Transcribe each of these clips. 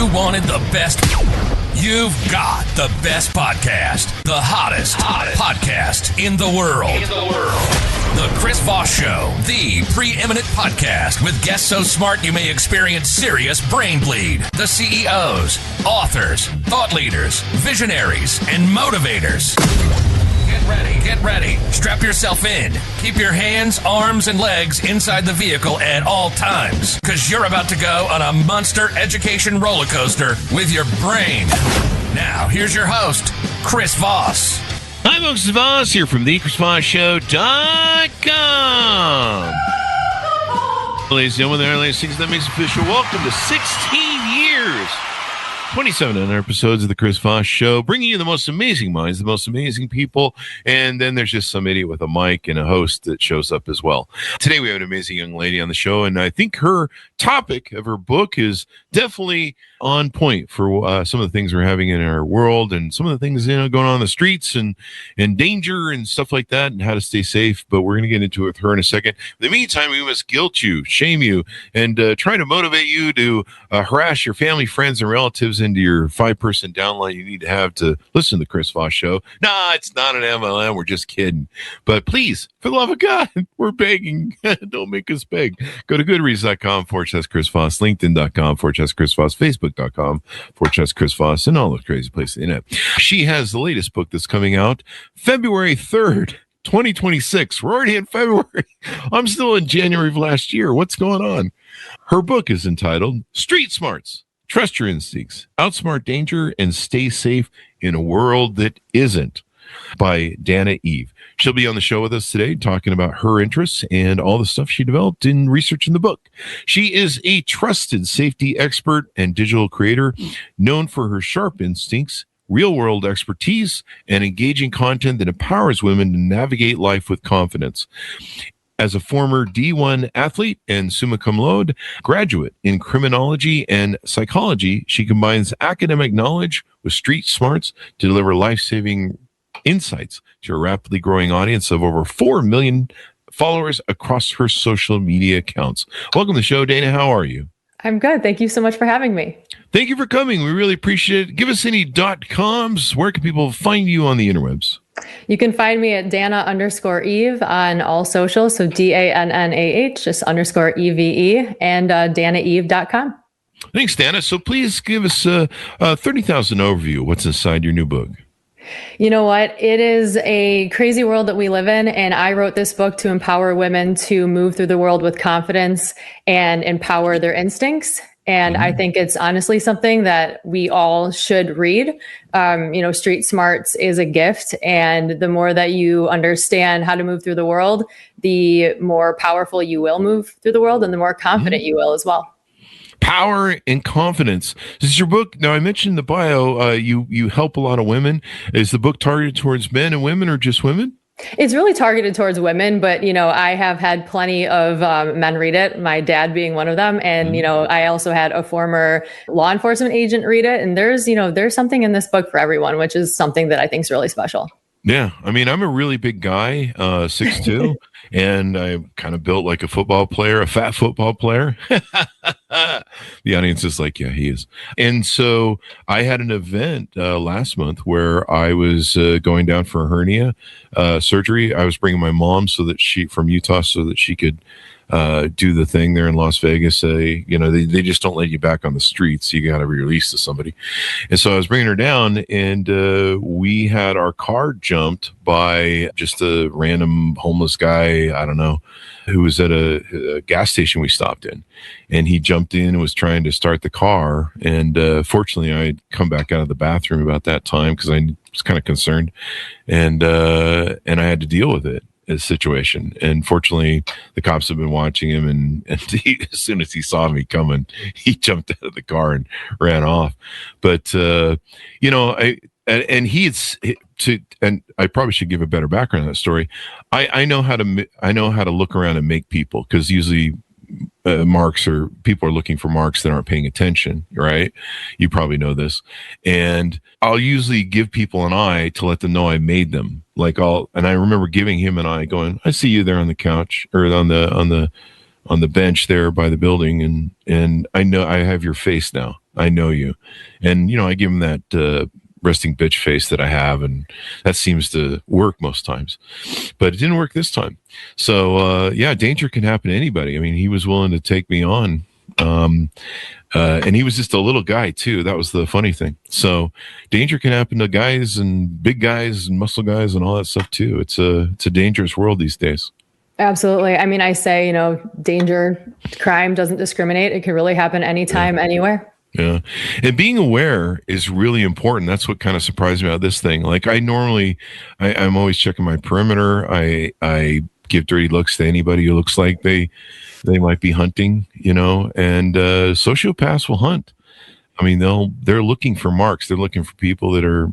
you wanted the best, you've got the best podcast. The hottest podcast in the world. The Chris Voss Show, the preeminent podcast with guests so smart you may experience serious brain bleed. The CEOs, authors, thought leaders, visionaries, and motivators. Get ready. Strap yourself in. Keep your hands, arms, and legs inside the vehicle at all times, because you're about to go on a monster education roller coaster with your brain. Now, here's your host, Chris Voss. Hi, folks. It's Voss here from thechrisvossshow.com. Ladies and gentlemen, there are things that makes official. Welcome to 16 years. 27 episodes of the Chris Voss Show, bringing you the most amazing minds, the most amazing people, and then there's just some idiot with a mic and a host that shows up as well. Today we have an amazing young lady on the show, and I think her topic of her book is definitely on point for some of the things we're having in our world and some of the things going on in the streets and danger and stuff like that and how to stay safe. But we're going to get into it with her in a second. In the meantime, we must guilt you, shame you, and try to motivate you to harass your family, friends, and relatives into your 5-person downline you need to have to listen to the Chris Voss Show. Nah, it's not an MLM. We're just kidding. But please, for the love of God, we're begging. Don't make us beg. Go to goodreads.com/Chris Voss, LinkedIn.com/Chris Voss, Facebook.com/Chris Voss, and all those crazy places in it. She has the latest book that's coming out February 3rd. 2026. We're already in February. I'm still in January of last year. What's going on? Her book is entitled Street Smarts. Trust your instincts, outsmart danger, and stay safe in a world that isn't, by Dannah Eve. She'll be on the show with us today talking about her interests and all the stuff she developed in researching the book. She is a trusted safety expert and digital creator known for her sharp instincts, real-world expertise, and engaging content that empowers women to navigate life with confidence. As a former D1 athlete and summa cum laude graduate in criminology and psychology, she combines academic knowledge with street smarts to deliver life-saving insights to a rapidly growing audience of over 4 million followers across her social media accounts. Welcome to the show, Dannah. How are you? I'm good. Thank you so much for having me. Thank you for coming. We really appreciate it. Give us any .coms. Where can people find you on the interwebs? You can find me at Dannah_Eve on all socials. So DANNAH, just _EVE, and DannahEve.com. Thanks, Dannah. So please give us a 30,000 overview of what's inside your new book. You know what? It is a crazy world that we live in, and I wrote this book to empower women to move through the world with confidence and empower their instincts. And I think it's honestly something that we all should read. Street smarts is a gift, and the more that you understand how to move through the world, the more powerful you will move through the world, and the more confident you will as well. Power and confidence. This is your book. Now, I mentioned in the bio, you help a lot of women. Is the book targeted towards men and women, or just women? It's really targeted towards women, but, I have had plenty of men read it, my dad being one of them. And, I also had a former law enforcement agent read it. And there's something in this book for everyone, which is something that I think is really special. Yeah. I mean, I'm a really big guy, 6'2", and I'm kind of built like a football player, a fat football player. The audience is like, yeah, he is. And so I had an event last month where I was going down for a hernia surgery. I was bringing my mom from Utah so that she could do the thing there in Las Vegas. They just don't let you back on the streets. You got to be released to somebody. And so I was bringing her down, and we had our car jumped by just a random homeless guy, I don't know, who was at a gas station we stopped in. And he jumped in and was trying to start the car. And fortunately, I had come back out of the bathroom about that time because I was kind of concerned. And I had to deal with it. Situation. And fortunately, the cops have been watching him, and as soon as he saw me coming, he jumped out of the car and ran off. But and I probably should give a better background on that story. I know how to look around and make people, because usually marks, or people are looking for marks that aren't paying attention, right? You probably know this. And I'll usually give people an eye to let them know I made them. And I remember giving him an eye, going, I see you there on the couch, or on the on the bench there by the building, and I know I have your face now. I know you, and I give him that resting bitch face that I have, and that seems to work most times, but it didn't work this time. So danger can happen to anybody. I mean, he was willing to take me on. And he was just a little guy too. That was the funny thing. So danger can happen to guys and big guys and muscle guys and all that stuff too. It's a dangerous world these days. Absolutely. I mean, I say, danger, crime doesn't discriminate. It can really happen anytime, anywhere. Yeah. And being aware is really important. That's what kind of surprised me about this thing. Like I'm always checking my perimeter. I give dirty looks to anybody who looks like they might be hunting, and sociopaths will hunt. I mean, they're looking for marks. They're looking for people that are,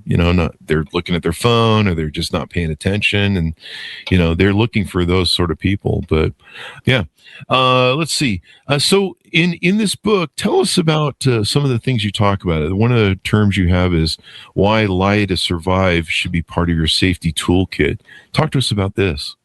they're looking at their phone or they're just not paying attention. And, they're looking for those sort of people. But yeah, let's see. So in this book, tell us about some of the things you talk about. One of the terms you have is why lie to survive should be part of your safety toolkit. Talk to us about this.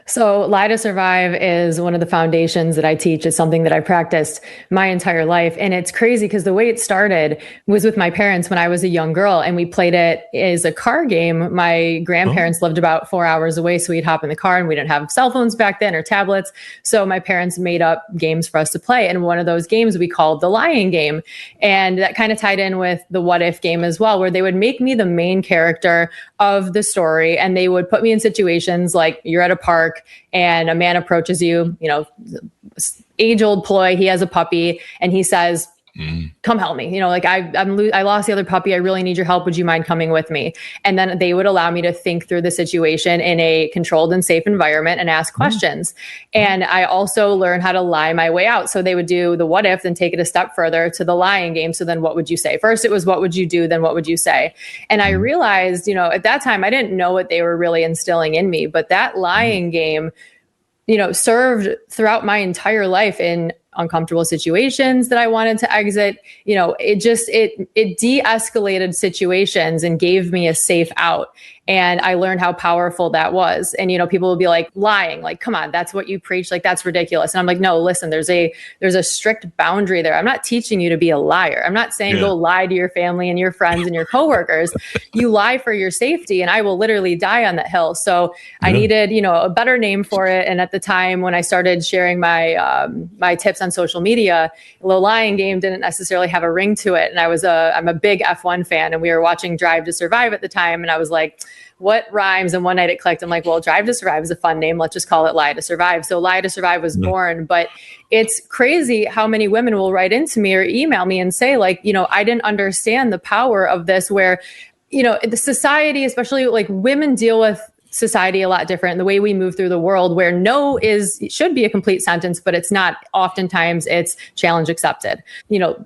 So lie to survive is one of the foundations that I teach. It's something that I practiced my entire life. And it's crazy because the way it started was with my parents when I was a young girl, and we played it as a car game. My grandparents lived about 4 hours away, so we'd hop in the car, and we didn't have cell phones back then or tablets. So my parents made up games for us to play. And one of those games we called the lying game. And that kind of tied in with the what if game as well, where they would make me the main character of the story. And they would put me in situations like you're at a park and a man approaches you, age-old ploy. He has a puppy and he says, come help me. I lost the other puppy. I really need your help. Would you mind coming with me? And then they would allow me to think through the situation in a controlled and safe environment and ask questions. And I also learned how to lie my way out. So they would do the what if, then take it a step further to the lying game. So then what would you say? First, it was what would you do? Then what would you say? And I realized, at that time, I didn't know what they were really instilling in me, but that lying game, served throughout my entire life in uncomfortable situations that I wanted to exit. It de-escalated situations and gave me a safe out. And I learned how powerful that was. And, people will be like, lying, like, come on, that's what you preach. Like, that's ridiculous. And I'm like, no, listen, there's a strict boundary there. I'm not teaching you to be a liar. I'm not saying go lie to your family and your friends and your coworkers. You lie for your safety, and I will literally die on that hill. So I needed, a better name for it. And at the time when I started sharing my tips on social media, the lying game didn't necessarily have a ring to it. And I'm a big F1 fan, and we were watching Drive to Survive at the time. And I was like, what rhymes? And one night it clicked. I'm like, well, Drive to Survive is a fun name. Let's just call it Lie to Survive. So Lie to Survive was born. But it's crazy how many women will write into me or email me and say, like, I didn't understand the power of this, where, the society, especially like women, deal with society a lot different. The way we move through the world, where no should be a complete sentence, but it's not. Oftentimes it's challenge accepted.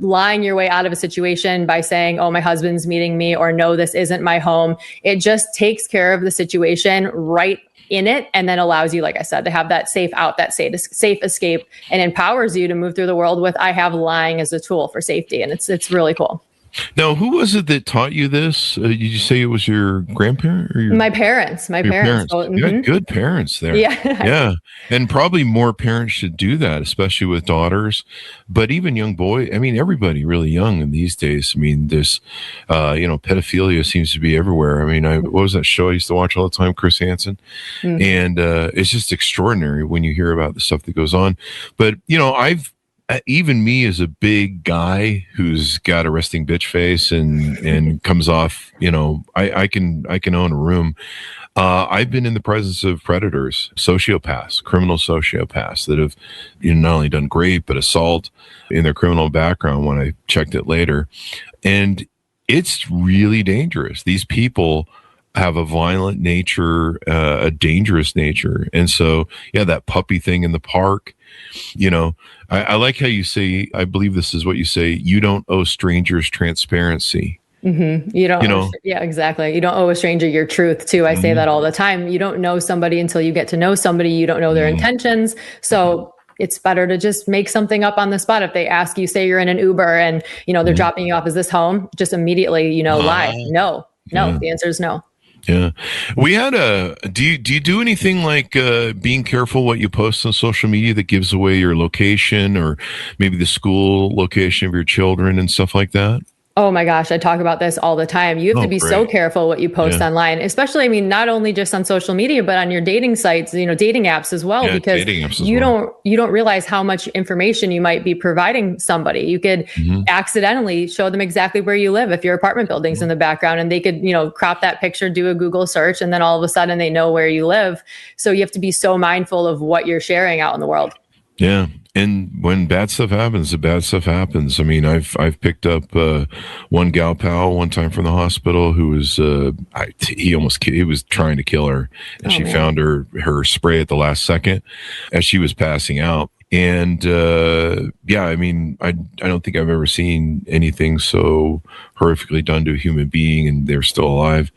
Lying your way out of a situation by saying, oh, my husband's meeting me, or no, this isn't my home. It just takes care of the situation right in it, and then allows you, like I said, to have that safe out, that safe escape, and empowers you to move through the world with, I have lying as a tool for safety. And it's really cool. Now, who was it that taught you this? Did you say it was your grandparent or my parents? My parents. So, you had good parents there. Yeah. Yeah. And probably more parents should do that, especially with daughters, but even young boys. I mean, everybody really young in these days. I mean, this, pedophilia seems to be everywhere. I mean, what was that show I used to watch all the time? Chris Hansen. And it's just extraordinary when you hear about the stuff that goes on. But, even me as a big guy who's got a resting bitch face and comes off, I can own a room. I've been in the presence of predators, sociopaths, criminal sociopaths that have not only done rape, but assault in their criminal background when I checked it later. And it's really dangerous. These people have a violent nature, a dangerous nature. And so, that puppy thing in the park, I like how you say, I believe this is what you say, you don't owe strangers transparency. Mm-hmm. You don't, yeah, exactly. You don't owe a stranger your truth too. I say that all the time. You don't know somebody until you get to know somebody. You don't know their intentions. So it's better to just make something up on the spot. If they ask you, say you're in an Uber and, they're dropping you off, is this home? Just immediately, lie. No, the answer is no. Yeah. We had do you do anything like being careful what you post on social media that gives away your location or maybe the school location of your children and stuff like that? Oh my gosh, I talk about this all the time. You have to Oh, be so great. careful what you post Yeah. online, especially, I mean, not only just on social media, but on your dating sites, dating apps as well, Yeah. because Dating apps as you well. don't realize how much information you might be providing somebody. You could Hmm. accidentally show them exactly where you live if your apartment building's in the background, and they could, crop that picture, do a Google search, and then all of a sudden they know where you live. So you have to be so mindful of what you're sharing out in the world. Yeah. And when bad stuff happens, the bad stuff happens. I mean, I've picked up one gal pal one time from the hospital who was he was trying to kill her, and Oh she man. found her spray at the last second as she was passing out. And yeah, I mean, I don't think I've ever seen anything so horrifically done to a human being, and they're still alive,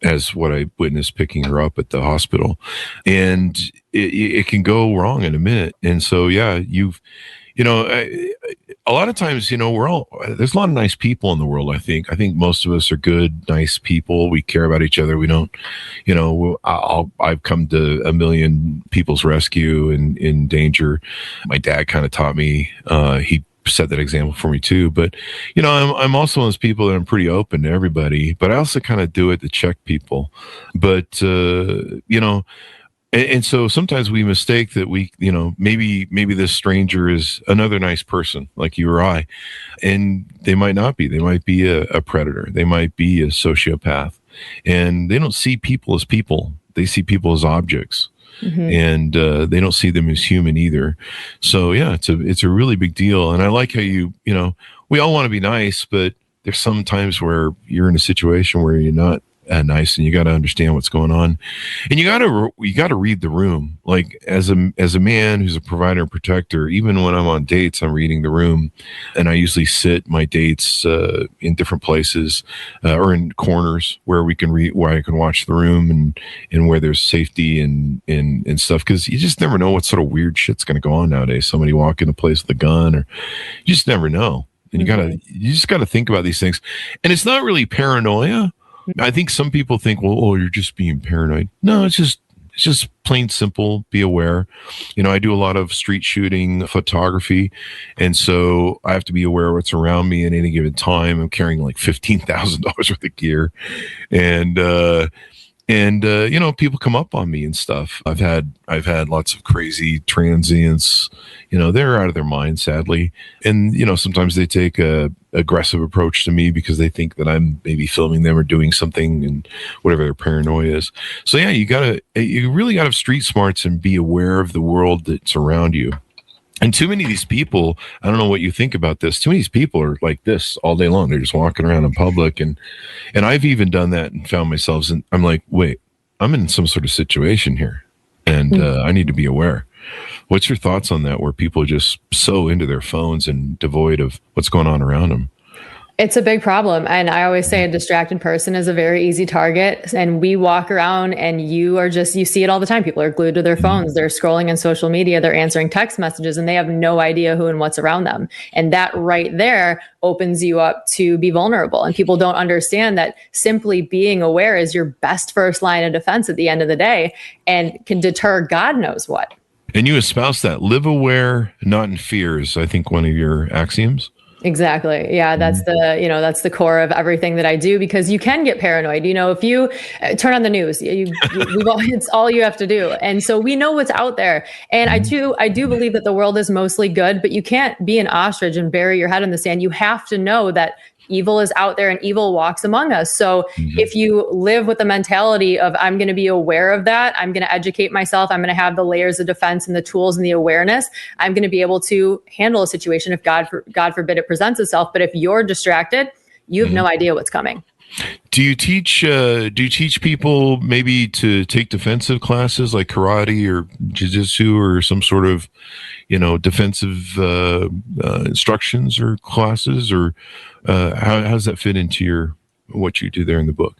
as what I witnessed picking her up at the hospital. And it can go wrong in a minute. And so, yeah, you know, a lot of times, there's a lot of nice people in the world. I think most of us are good, nice people. We care about each other. We don't, I've come to a million people's rescue in danger. My dad kind of taught me, he set that example for me too. But, I'm also one of those people that I'm pretty open to everybody, but I also kind of do it to check people. But, and so sometimes we mistake that maybe this stranger is another nice person like you or I, and they might not be. They might be a predator. They might be a sociopath, and they don't see people as people. They see people as objects, and they don't see them as human either. So yeah, it's a really big deal. And I like how we all want to be nice, but there's some times where you're in a situation where you're not nice, and you got to understand what's going on, and you got to read the room. Like as a man who's a provider and protector, even when I'm on dates, I'm reading the room, and I usually sit my dates in different places or in corners where we can where I can watch the room, and where there's safety and stuff, because you just never know what sort of weird shit's going to go on nowadays. Somebody walk in a place with a gun, or you just never know. And you just gotta think about these things, and it's not really paranoia. I think some people think, well, oh, you're just being paranoid. No, it's just plain simple. Be aware. I do a lot of street shooting photography, and so I have to be aware of what's around me at any given time. I'm carrying like $15,000 worth of gear, and people come up on me and stuff. I've had lots of crazy transients. They're out of their mind, sadly, and sometimes they take a aggressive approach to me because they think that I'm maybe filming them or doing something, and whatever their paranoia is. So yeah, you really gotta have street smarts and be aware of the world that's around you. And too many of these people, I don't know what you think about this. Too many of these people are like this all day long. They're just walking around in public, and I've even done that and found myself, and I'm like, wait, I'm in some sort of situation here, and I need to be aware. What's your thoughts on that? Where people are just so into their phones and devoid of what's going on around them? It's a big problem. And I always say a distracted person is a very easy target. And we walk around and you see it all the time. People are glued to their phones. They're scrolling on social media. They're answering text messages, and they have no idea who and what's around them. And that right there opens you up to be vulnerable. And people don't understand that simply being aware is your best first line of defense at the end of the day, and can deter God knows what. And you espouse that. Live aware, not in fear, is, I think, one of your axioms. Exactly. Yeah, that's that's the core of everything that I do, because you can get paranoid. If you turn on the news, it's all you have to do. And so we know what's out there. And I do believe that the world is mostly good, but you can't be an ostrich and bury your head in the sand. You have to know that evil is out there and evil walks among us. So if you live with the mentality of, I'm going to be aware of that, I'm going to educate myself, I'm going to have the layers of defense and the tools and the awareness, I'm going to be able to handle a situation if God forbid it presents itself. But if you're distracted, you have no idea what's coming. Do you teach people maybe to take defensive classes like karate or jiu-jitsu or some sort of, defensive instructions or classes, or how does that fit into what you do there in the book?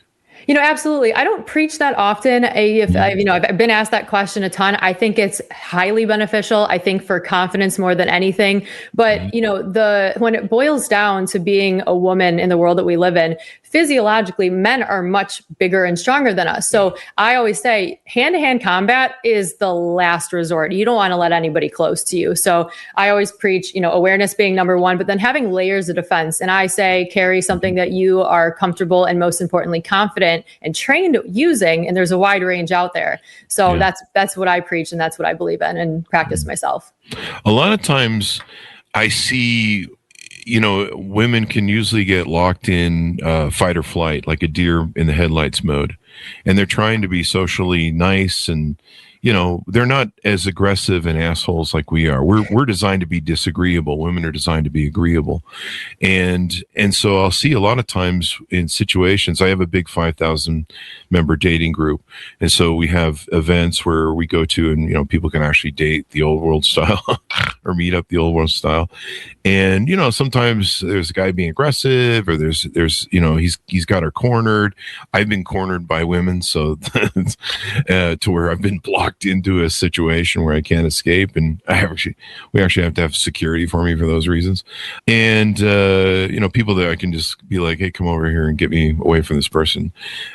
Absolutely. I don't preach that often. I've been asked that question a ton. I think it's highly beneficial. I think for confidence more than anything. But, when it boils down to being a woman in the world that we live in, physiologically, men are much bigger and stronger than us. So I always say hand-to-hand combat is the last resort. You don't want to let anybody close to you. So I always preach, awareness being number one, but then having layers of defense. And I say, carry something that you are comfortable and most importantly, confident and trained using. And there's a wide range out there. So that's what I preach. And that's what I believe in and practice myself. A lot of times I see, women can usually get locked in fight or flight, like a deer in the headlights mode. And they're trying to be socially nice and, they're not as aggressive and assholes like we are. We're designed to be disagreeable. Women are designed to be agreeable. And so I'll see a lot of times in situations, I have a big 5,000 member dating group. And so we have events where we go to and, people can actually date the old world style or meet up the old world style. And, sometimes there's a guy being aggressive or there's, he's got her cornered. I've been cornered by women. So to where I've been blocked into a situation where I can't escape. And we actually have to have security for me for those reasons. And, people that I can just be like, hey, come over here and get me away from this person.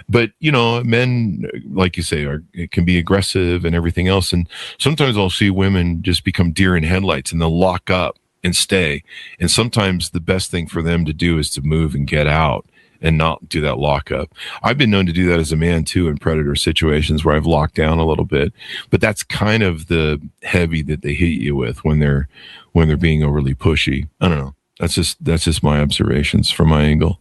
But, men, like you say, it can be aggressive and everything else. And sometimes I'll see women just become deer in headlights and they'll lock up and stay. And sometimes the best thing for them to do is to move and get out and not do that lockup. I've been known to do that as a man too in predator situations where I've locked down a little bit, but that's kind of the heavy that they hit you with when they're being overly pushy. I don't know. That's just my observations from my angle.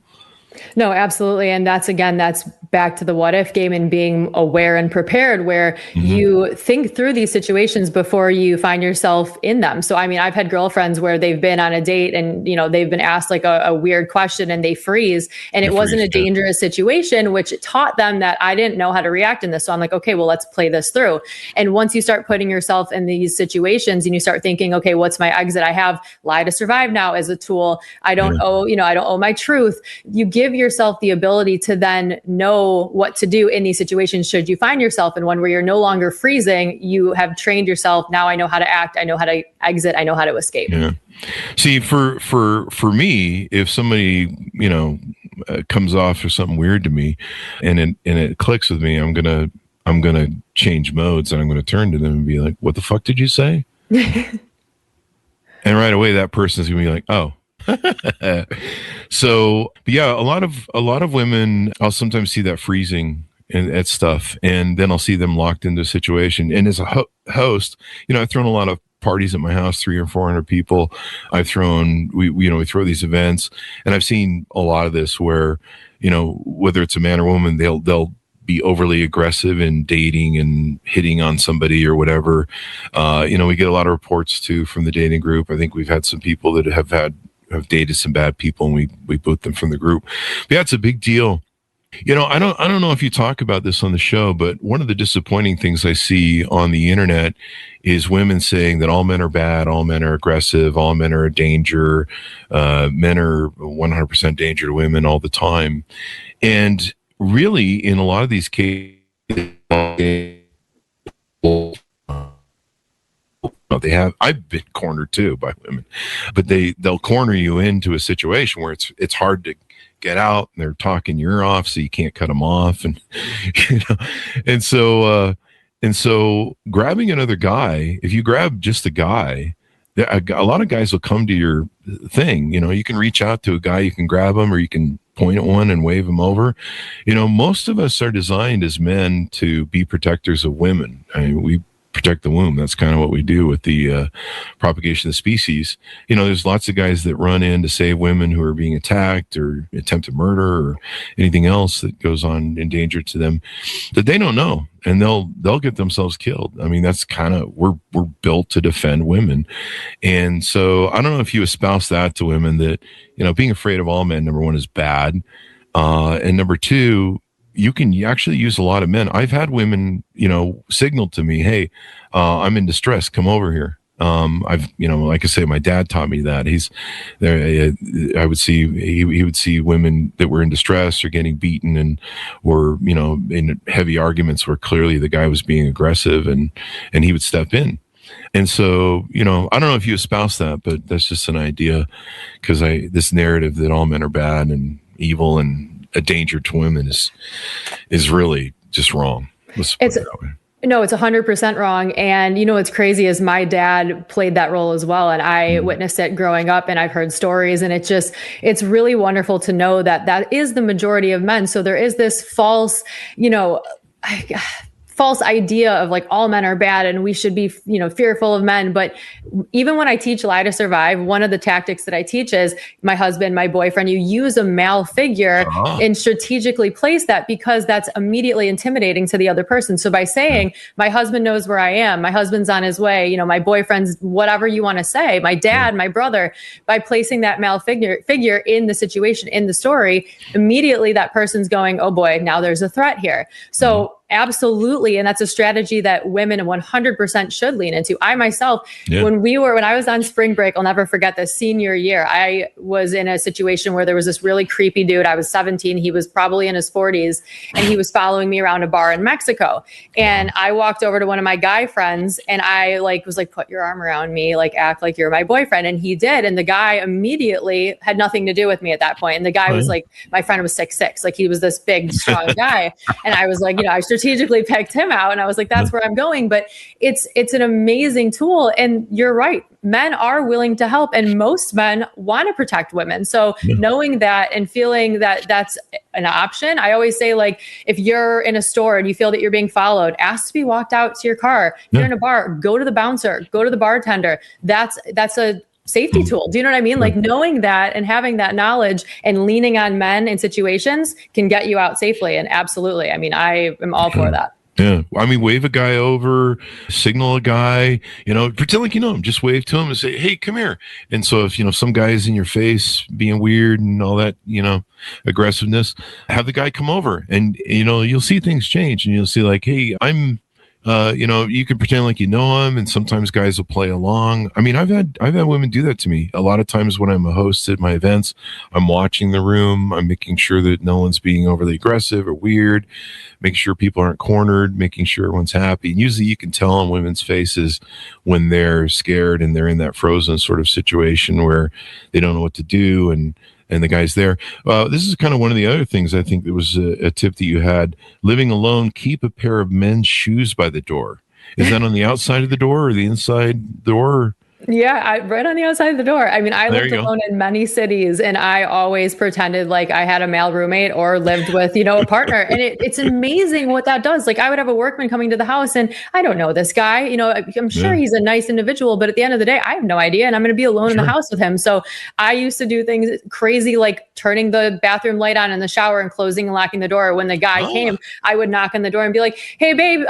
No, absolutely. And that's back to the what if game and being aware and prepared where you think through these situations before you find yourself in them. So, I've had girlfriends where they've been on a date and, they've been asked like a weird question and they freeze and it wasn't a dangerous situation, which taught them that I didn't know how to react in this. So I'm like, okay, well, let's play this through. And once you start putting yourself in these situations and you start thinking, okay, what's my exit? I have lie to survive now as a tool. I don't owe my truth. You give yourself the ability to then know what to do in these situations should you find yourself in one where you're no longer freezing. You have trained yourself. Now I know how to act. I know how to exit. I know how to escape. Yeah. See, for me, if somebody comes off or something weird to me, and it clicks with me, I'm gonna change modes and I'm gonna turn to them and be like, "What the fuck did you say?" And right away, that person's gonna be like, "Oh." So, but yeah, a lot of women, I'll sometimes see that freezing at stuff, and then I'll see them locked into a situation. And as a host, I've thrown a lot of parties at my house, 300 or 400 people. I've thrown, we throw these events, and I've seen a lot of this where, whether it's a man or woman, they'll be overly aggressive in dating and hitting on somebody or whatever. We get a lot of reports too from the dating group. I think we've had some people that have dated some bad people and we boot them from the group. But yeah, it's a big deal. I don't know if you talk about this on the show, but one of the disappointing things I see on the internet is women saying that all men are bad, all men are aggressive, all men are a danger, men are 100% danger to women all the time. And really, in a lot of these cases, I've been cornered too by women, but they'll corner you into a situation where it's hard to get out and they're talking your ear off so you can't cut them off. And, and so grabbing another guy, if you grab just a guy, a lot of guys will come to your thing. You can reach out to a guy, you can grab him or you can point at one and wave him over. Most of us are designed as men to be protectors of women. We protect the womb. That's kind of what we do with the propagation of the species. There's lots of guys that run in to save women who are being attacked or attempted murder or anything else that goes on in danger to them that they don't know, and they'll get themselves killed. That's kind of, we're built to defend women. And so I don't know if you espouse that to women that, being afraid of all men, number one, is bad. And number two, you can actually use a lot of men. I've had women, signal to me, "Hey, I'm in distress. Come over here." Like I say, my dad taught me that. He's there. I would see, he would see women that were in distress or getting beaten and were, in heavy arguments where clearly the guy was being aggressive and he would step in. And so, I don't know if you espouse that, but that's just an idea because this narrative that all men are bad and evil and a danger to women is really just wrong. Let's put it that way. No, it's 100% wrong. And what's crazy is my dad played that role as well. And I witnessed it growing up, and I've heard stories, and it's really wonderful to know that that is the majority of men. So there is this false, false idea of like all men are bad and we should be, fearful of men. But even when I teach Lie to Survive, one of the tactics that I teach is my husband, my boyfriend, you use a male figure and strategically place that, because that's immediately intimidating to the other person. So by saying my husband knows where I am, my husband's on his way, my boyfriend's whatever you want to say, my dad, my brother, by placing that male figure in the situation, in the story, immediately that person's going, oh boy, now there's a threat here. So absolutely. And that's a strategy that women 100% should lean into. I myself, when I was on spring break, I'll never forget this, senior year, I was in a situation where there was this really creepy dude. I was 17. He was probably in his 40s, and he was following me around a bar in Mexico. And I walked over to one of my guy friends, and I was like, put your arm around me, like act like you're my boyfriend. And he did. And the guy immediately had nothing to do with me at that point. And the guy was like, my friend was 6'6", like he was this big, strong guy. And I was like, I strategically picked him out, and I was like, that's where I'm going. But it's an amazing tool. And you're right. Men are willing to help, and most men want to protect women. So knowing that and feeling that that's an option, I always say, like, if you're in a store and you feel that you're being followed, ask to be walked out to your car. If you're in a bar, go to the bouncer, go to the bartender. That's a safety tool. Do you know what I mean? Like knowing that and having that knowledge and leaning on men in situations can get you out safely. And absolutely. I mean, I am all for that. Yeah. I mean, wave a guy over, signal a guy, pretend like you know him, just wave to him and say, hey, come here. And so if, some guy is in your face being weird and all that, aggressiveness, have the guy come over and, you'll see things change, and you'll see like, hey, I'm, you can pretend like you know him, and sometimes guys will play along. I mean, I've had women do that to me. A lot of times when I'm a host at my events, I'm watching the room. I'm making sure that no one's being overly aggressive or weird, making sure people aren't cornered, making sure everyone's happy. And usually you can tell on women's faces when they're scared and they're in that frozen sort of situation where they don't know what to do, and the guy's there. This is kind of one of the other things. I think there was a tip that you had. Living alone, keep a pair of men's shoes by the door. Is that on the outside of the door or the inside door? Yeah, right on the outside of the door. I mean, I lived alone in many cities, and I always pretended like I had a male roommate or lived with, a partner. And it's amazing what that does. Like I would have a workman coming to the house, and I don't know this guy, I'm sure he's a nice individual, but at the end of the day, I have no idea. And I'm going to be alone in the house with him. So I used to do things crazy, like turning the bathroom light on in the shower and closing and locking the door. When the guy came, I would knock on the door and be like, hey, babe,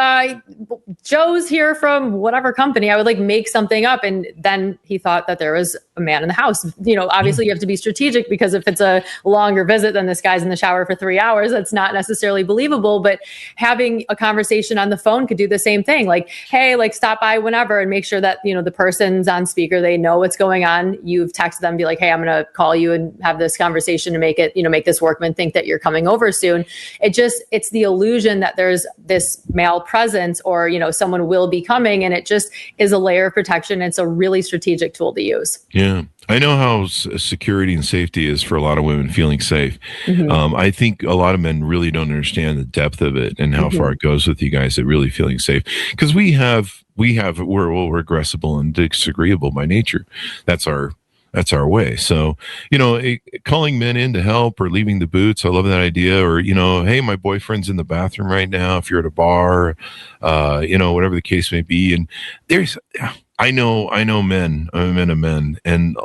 Joe's here from whatever company. I would like make something up, and then he thought that there was a man in the house. Obviously you have to be strategic, because if it's a longer visit than this guy's in the shower for 3 hours, that's not necessarily believable. But having a conversation on the phone could do the same thing. Like, hey, like stop by whenever, and make sure that, the person's on speaker. They know what's going on. You've texted them, be like, hey, I'm going to call you and have this conversation to make it, make this workman think that you're coming over soon. It's the illusion that there's this male presence or, someone will be coming. And it just is a layer of protection. It's a really strategic tool to use. Yeah. I know how security and safety is for a lot of women, feeling safe. I think a lot of men really don't understand the depth of it and how far it goes with you guys at really feeling safe. Because we're aggressive and disagreeable by nature. That's our way. So, calling men in to help or leaving the boots. I love that idea. Or, hey, my boyfriend's in the bathroom right now. If you're at a bar, whatever the case may be. And I know men, I'm a man of men, and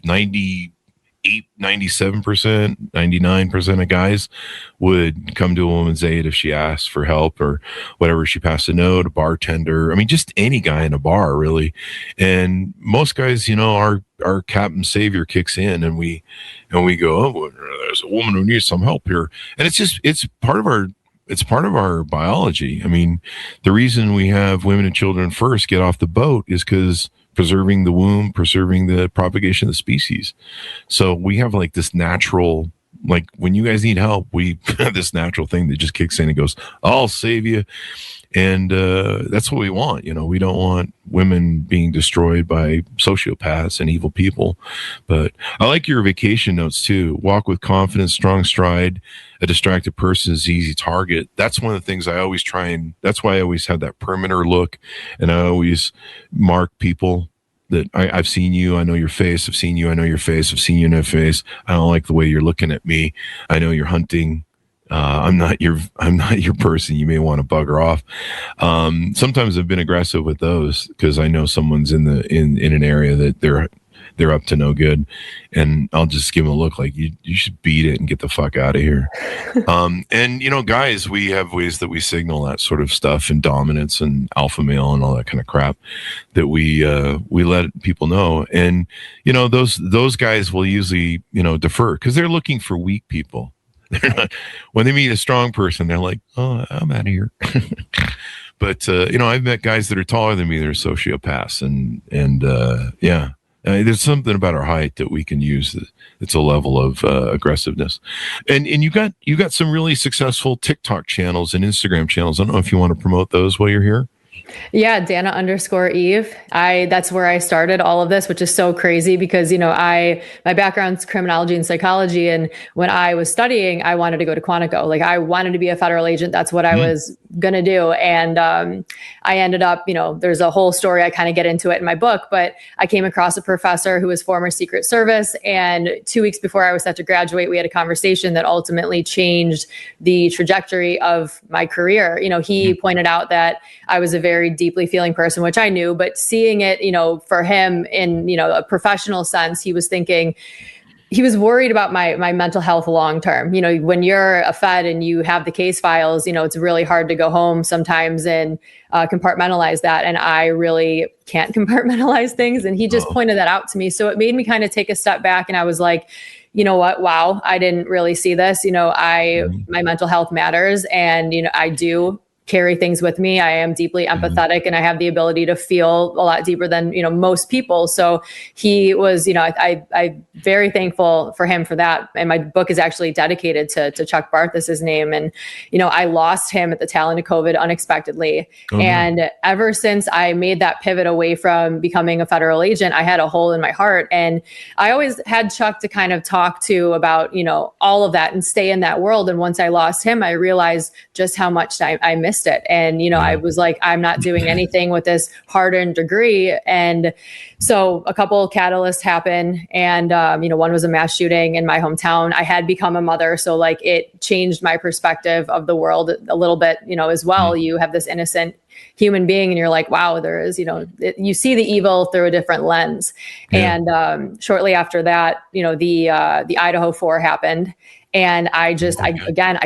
98, 97%, 99% of guys would come to a woman's aid if she asked for help or whatever. She passed a note, a bartender. I mean, just any guy in a bar, really. And most guys, our captain savior kicks in, and we go, oh, well, there's a woman who needs some help here. And it's part of our biology. I mean, the reason we have women and children first get off the boat is because preserving the womb, preserving the propagation of the species. So we have like this natural, like when you guys need help, we have this natural thing that just kicks in and goes, I'll save you. And that's what we want. We don't want women being destroyed by sociopaths and evil people. But I like your vacation notes too. Walk with confidence, strong stride. A distracted person is an easy target. That's one of the things I always try, and that's why I always have that perimeter look, and I always mark people that I've seen you. I know your face. I've seen you. I know your face. I've seen you in your face. I don't like the way you're looking at me. I know you're hunting. I'm not your person. You may want to bugger off. Sometimes I've been aggressive with those because I know someone's in an area that they're up to no good, and I'll just give them a look like you should beat it and get the fuck out of here. And guys, we have ways that we signal that sort of stuff, and dominance and alpha male and all that kind of crap that we let people know. And those guys will usually defer because they're looking for weak people. They're not, when they meet a strong person, they're like, oh, I'm out of here. But I've met guys that are taller than me that are sociopaths, and there's something about our height that we can use. It's a level of aggressiveness, and you got some really successful TikTok channels and Instagram channels. I don't know if you want to promote those while you're here. Yeah, Dannah_Eve. That's where I started all of this, which is so crazy because, my background's criminology and psychology. And when I was studying, I wanted to go to Quantico. Like I wanted to be a federal agent. That's what I was going to do. And I ended up, there's a whole story. I kind of get into it in my book, but I came across a professor who was former Secret Service. And 2 weeks before I was set to graduate, we had a conversation that ultimately changed the trajectory of my career. He pointed out that I was a very deeply feeling person, which I knew, but seeing it, for him in, a professional sense, he was worried about my mental health long term. When you're a Fed and you have the case files, it's really hard to go home sometimes and compartmentalize that. And I really can't compartmentalize things. And he just pointed that out to me. So it made me kind of take a step back. And I was like, you know what? Wow, I didn't really see this. My mental health matters. And, I do carry things with me. I am deeply empathetic and I have the ability to feel a lot deeper than, most people. So he was, I'm very thankful for him for that. And my book is actually dedicated to Chuck Barth is his name. And, I lost him at the tail end of COVID unexpectedly. And ever since I made that pivot away from becoming a federal agent, I had a hole in my heart. And I always had Chuck to kind of talk to about, all of that and stay in that world. And once I lost him, I realized just how much I missed it. And, I was like, I'm not doing anything with this hard-earned degree. And so a couple of catalysts happened. And, one was a mass shooting in my hometown. I had become a mother. So like it changed my perspective of the world a little bit, as well. You have this innocent human being and you're like, wow, there is, you see the evil through a different lens. Yeah. And shortly after that, the Idaho 4 happened. And I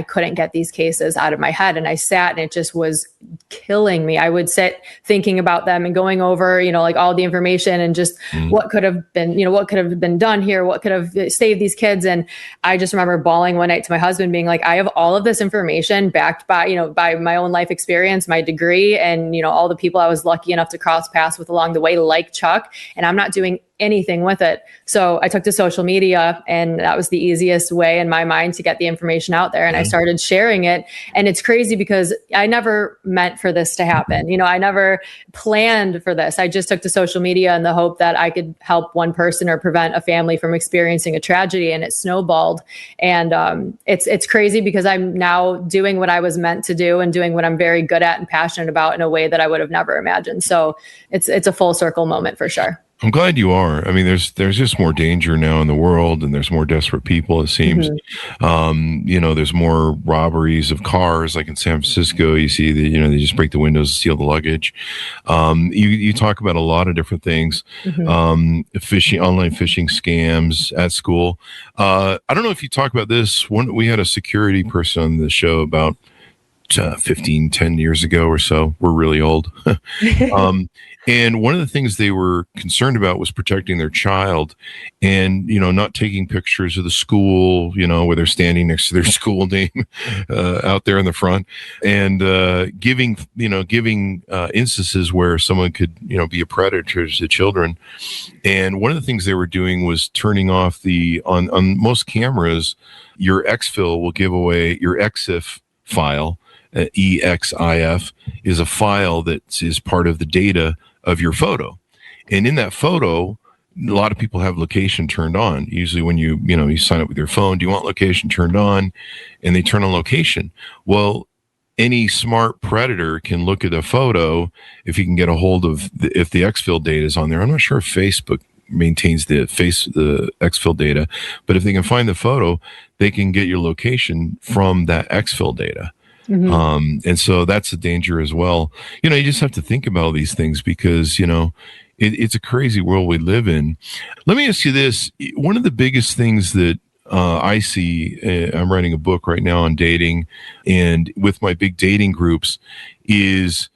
couldn't get these cases out of my head. And I sat and it just was killing me. I would sit thinking about them and going over, like all the information and just what could have been, what could have been done here, what could have saved these kids. And I just remember bawling one night to my husband being like, I have all of this information backed by, by my own life experience, my degree, and, all the people I was lucky enough to cross paths with along the way, like Chuck, and I'm not doing anything with it. So I took to social media and that was the easiest way in my mind to get the information out there. And I started sharing it. And it's crazy because I never meant for this to happen. I never planned for this. I just took to social media in the hope that I could help one person or prevent a family from experiencing a tragedy. And it snowballed. And it's crazy because I'm now doing what I was meant to do and doing what I'm very good at and passionate about in a way that I would have never imagined. So it's a full circle moment for sure. I'm glad you are. I mean, there's just more danger now in the world, and there's more desperate people, it seems. There's more robberies of cars, like in San Francisco. You see that, they just break the windows, steal the luggage. You talk about a lot of different things, online phishing scams at school. I don't know if you talk about this. We had a security person on the show about 10 years ago or so. We're really old. And one of the things they were concerned about was protecting their child and, not taking pictures of the school, where they're standing next to their school name out there in the front, and giving instances where someone could, be a predator to children. And one of the things they were doing was turning off on most cameras, your exfil will give away your EXIF file. EXIF, is a file that is part of the data of your photo. And in that photo, a lot of people have location turned on. Usually when you sign up with your phone, do you want location turned on? And they turn on location. Well, any smart predator can look at a photo if he can get a hold of if the exfil data is on there. I'm not sure if Facebook maintains the exfil data, but if they can find the photo, they can get your location from that exfil data. Mm-hmm. And so that's a danger as well. You just have to think about all these things because, it's a crazy world we live in. Let me ask you this. One of the biggest things that I see, I'm writing a book right now on dating, and with my big dating groups is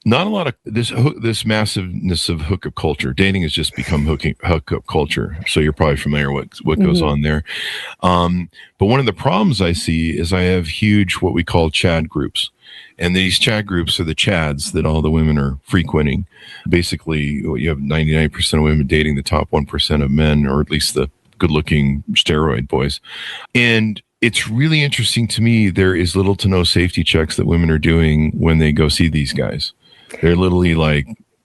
not a lot of this massiveness of hookup culture. Dating has just become hookup culture. So you're probably familiar with what goes on there. But one of the problems I see is I have huge, what we call Chad groups. And these chat groups are the chads that all the women are frequenting. Basically, you have 99% of women dating the top 1% of men, or at least the good-looking steroid boys. And it's really interesting to me. There is little to no safety checks that women are doing when they go see these guys. They're literally,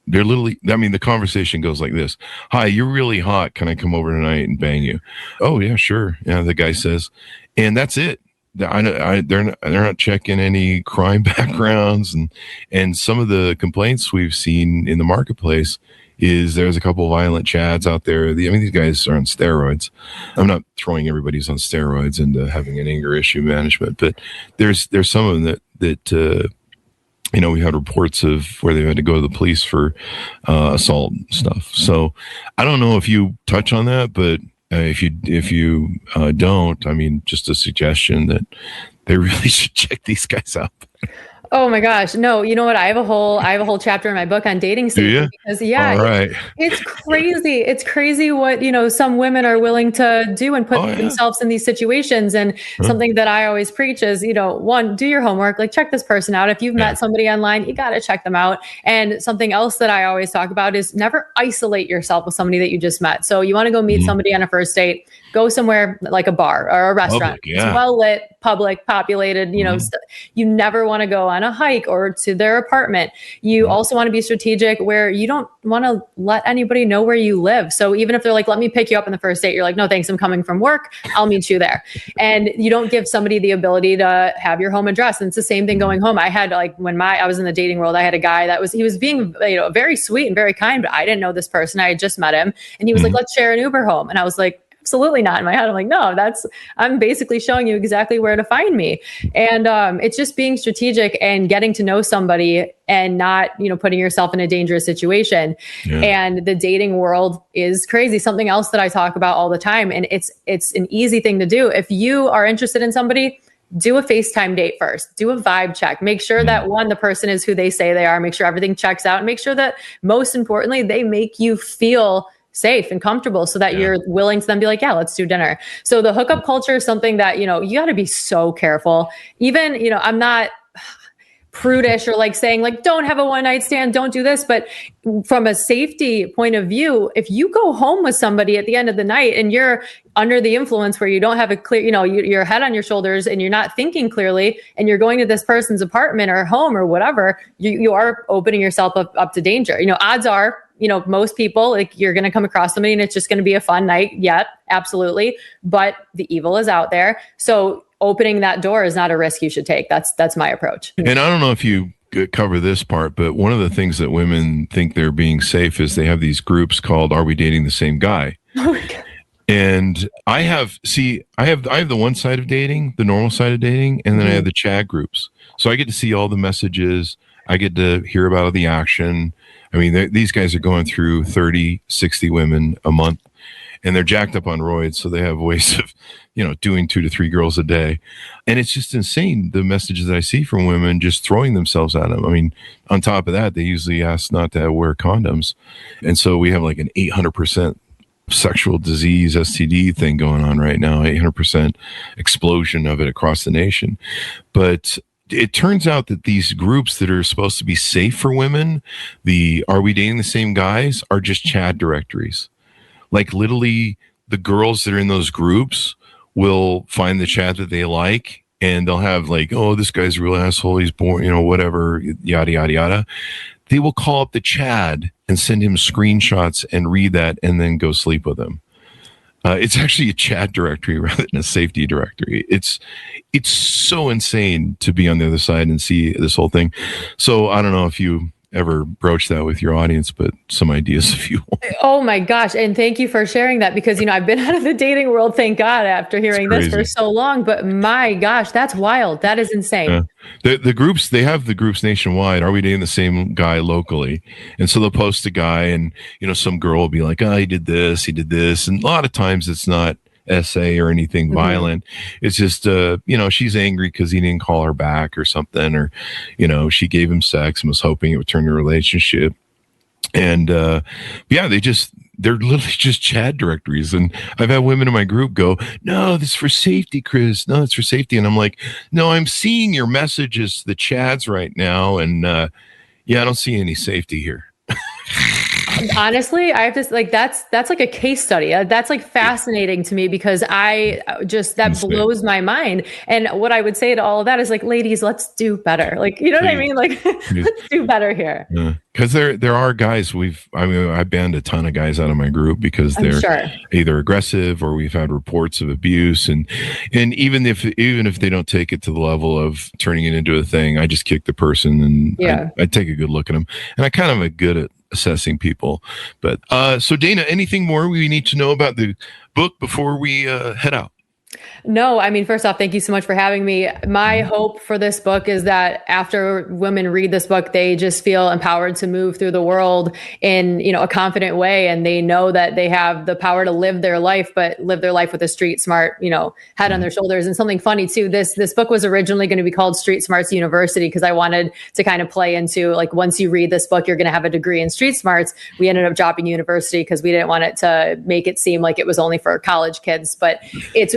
the conversation goes like this. Hi, you're really hot. Can I come over tonight and bang you? Oh, yeah, sure. Yeah, the guy says. And that's it. They're not checking any crime backgrounds, and some of the complaints we've seen in the marketplace is there's a couple of violent chads out there. These guys are on steroids. I'm not throwing everybody's on steroids into having an anger issue management, but there's some of them that we had reports of where they had to go to the police for assault and stuff. So I don't know if you touch on that, but if you don't, just a suggestion that they really should check these guys out. Oh my gosh. No, you know what? I have a whole chapter in my book on dating safety because it's crazy. It's crazy what, some women are willing to do and put themselves in these situations. And something that I always preach is, one, do your homework, check this person out. If you've met somebody online, you got to check them out. And something else that I always talk about is never isolate yourself with somebody that you just met. So you want to go meet somebody on a first date, go somewhere like a bar or a restaurant. It's well lit, public, populated, you never want to go on a hike or to their apartment. You also want to be strategic where you don't want to let anybody know where you live. So even if they're like, let me pick you up on the first date, you're like, no, thanks. I'm coming from work. I'll meet you there. And you don't give somebody the ability to have your home address. And it's the same thing going home. I had when I was in the dating world, I had a guy he was being, very sweet and very kind, but I didn't know this person. I had just met him and he was like, let's share an Uber home. And I was like, absolutely not. In my head, I'm like, no, I'm basically showing you exactly where to find me. And it's just being strategic and getting to know somebody and not, putting yourself in a dangerous situation. Yeah. And the dating world is crazy. Something else that I talk about all the time. And it's an easy thing to do. If you are interested in somebody, do a FaceTime date first, do a vibe check, make sure that the person is who they say they are, make sure everything checks out, and make sure that most importantly, they make you feel safe and comfortable so that you're willing to then be like, yeah, let's do dinner. So the hookup culture is something that, you got to be so careful. Even, I'm not prudish or saying don't have a one night stand, don't do this. But from a safety point of view, if you go home with somebody at the end of the night and you're under the influence where you don't have a clear, your head on your shoulders and you're not thinking clearly and you're going to this person's apartment or home or whatever, you are opening yourself up to danger. Odds are, most people, you're going to come across somebody and it's just going to be a fun night. Yet, absolutely. But the evil is out there. So opening that door is not a risk you should take. That's my approach. And I don't know if you cover this part, but one of the things that women think they're being safe is they have these groups called "Are We Dating the Same Guy?" Oh my God. And I have the one side of dating, the normal side of dating, and then I have the chat groups. So I get to see all the messages. I get to hear about the action. These guys are going through 30, 60 women a month, and they're jacked up on roids. So they have ways of, doing 2 to 3 girls a day. And it's just insane. The messages that I see from women just throwing themselves at them. On top of that, they usually ask not to wear condoms. And so we have an 800% sexual disease, STD thing going on right now, 800% explosion of it across the nation. But it turns out that these groups that are supposed to be safe for women, the "Are We Dating the Same Guys?" are just chat directories. Literally the girls that are in those groups will find the chat that they like and they'll have like, oh, this guy's a real asshole. He's born, whatever, yada, yada, yada. They will call up the Chad and send him screenshots and read that and then go sleep with him. It's actually a chat directory rather than a safety directory. It's so insane to be on the other side and see this whole thing. So I don't know if you ever broach that with your audience, but some ideas if you want. Oh my gosh. And thank you for sharing that, because, I've been out of the dating world, thank God, after hearing this for so long, but my gosh, that's wild. That is insane. The groups, they have the groups nationwide. Are we dating the same guy locally? And so they'll post a guy and, some girl will be like, oh, he did this. And a lot of times it's not essay or anything violent. It's just, she's angry because he didn't call her back or something, or, she gave him sex and was hoping it would turn to a relationship. And, they're literally just chat directories. And I've had women in my group go, no, this is for safety, Chris. No, it's for safety. And I'm like, no, I'm seeing your messages, the chads right now. And, I don't see any safety here. Honestly, I have to that's like a case study. That's like fascinating to me, because that blows my mind. And what I would say to all of that is like, ladies, let's do better. Like, you know what I mean? Like, let's do better here. Because there are guys I banned a ton of guys out of my group because they're either aggressive or we've had reports of abuse, and even if they don't take it to the level of turning it into a thing, I just kick the person and I take a good look at them, and I kind of am good at assessing people. But so Dannah, anything more we need to know about the book before we head out? No, I mean, first off, thank you so much for having me. My hope for this book is that after women read this book, they just feel empowered to move through the world in, a confident way. And they know that they have the power to live their life, but live their life with a street smart, head on their shoulders. And something funny too, this book was originally going to be called Street Smarts University, because I wanted to kind of play into like, once you read this book, you're going to have a degree in street smarts. We ended up dropping university because we didn't want it to make it seem like it was only for college kids, but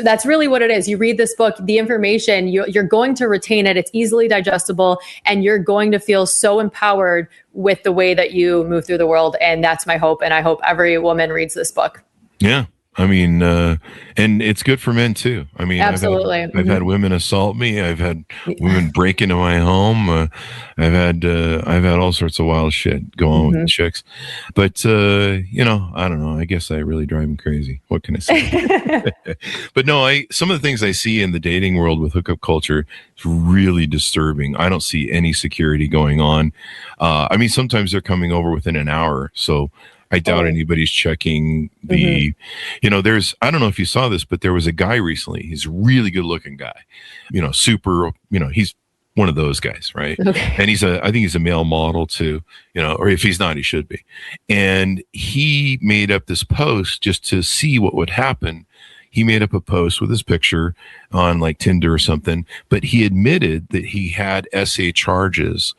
that's really what it is. You read this book, the information, you're going to retain it. It's easily digestible, and you're going to feel so empowered with the way that you move through the world. And that's my hope. And I hope every woman reads this book. Yeah. I mean, and it's good for men too. I mean, absolutely. I've had women assault me. I've had women break into my home. I've had all sorts of wild shit go on with chicks. But I don't know. I guess I really drive them crazy. What can I say? But no, some of the things I see in the dating world with hookup culture is really disturbing. I don't see any security going on. I mean, sometimes they're coming over within an hour. So I doubt anybody's checking the, I don't know if you saw this, but there was a guy recently. He's a really good looking guy, super, he's one of those guys, right? Okay. And I think he's a male model too, or if he's not, he should be. And he made up this post just to see what would happen. He made up a post with his picture on like Tinder or something, but he admitted that he had SA charges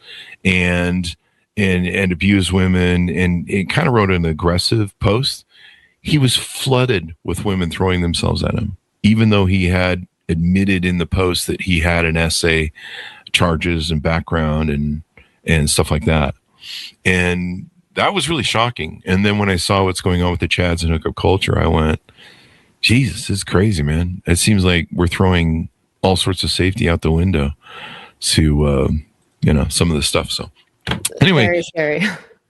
and abuse women, and it kind of wrote an aggressive post. He was flooded with women throwing themselves at him, even though he had admitted in the post that he had an SA charges and background and stuff like that. And that was really shocking. And then when I saw what's going on with the Chads and hookup culture, I went, Jesus, this is crazy, man. It seems like we're throwing all sorts of safety out the window to, some of this stuff. So anyway, very scary.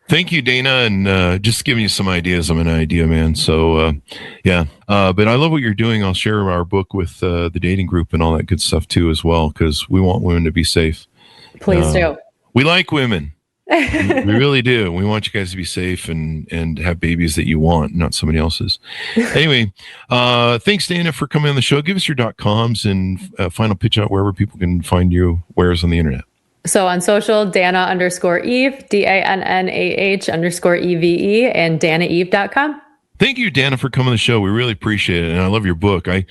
Thank you, Dannah, and just giving you some ideas. I'm an idea man. So but I love what you're doing. I'll share our book with the dating group and all that good stuff too, as well, because we want women to be safe. Please do. We like women. We really do. We want you guys to be safe and have babies that you want, not somebody else's. Anyway, thanks, Dannah, for coming on the show. Give us your .coms and final pitch out wherever people can find you. Where's on the internet? So on social, Dannah_Eve, DANNAH_EVE, and DannahEve.com. Thank you, Dannah, for coming on the show. We really appreciate it. And I love your book. I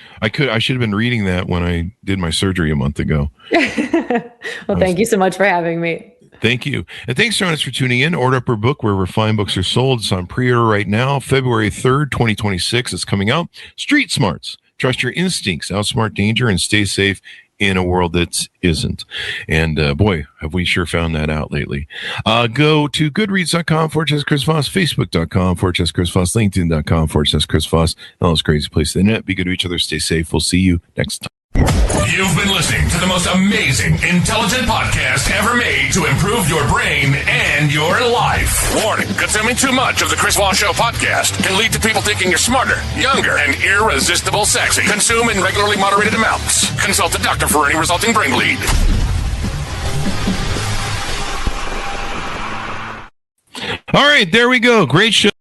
should have been reading that when I did my surgery a month ago. Well, thank you so much for having me. Thank you. And thanks, Jonas, for tuning in. Order up her book wherever fine books are sold. It's on pre-order right now. February 3rd, 2026. It's coming out. Street Smarts. Trust your instincts. Outsmart danger and stay safe in a world that isn't. And boy, have we sure found that out lately. Go to goodreads.com/Chris Voss, facebook.com/Chris Voss, linkedin.com/Chris Voss, and all those crazy places. The net. Be good to each other. Stay safe. We'll see you next time. You've been listening to the most amazing, intelligent podcast ever made to improve your brain and your life. Warning, consuming too much of the Chris Voss Show podcast can lead to people thinking you're smarter, younger, and irresistible sexy. Consume in regularly moderated amounts. Consult a doctor for any resulting brain bleed. All right, there we go. Great show.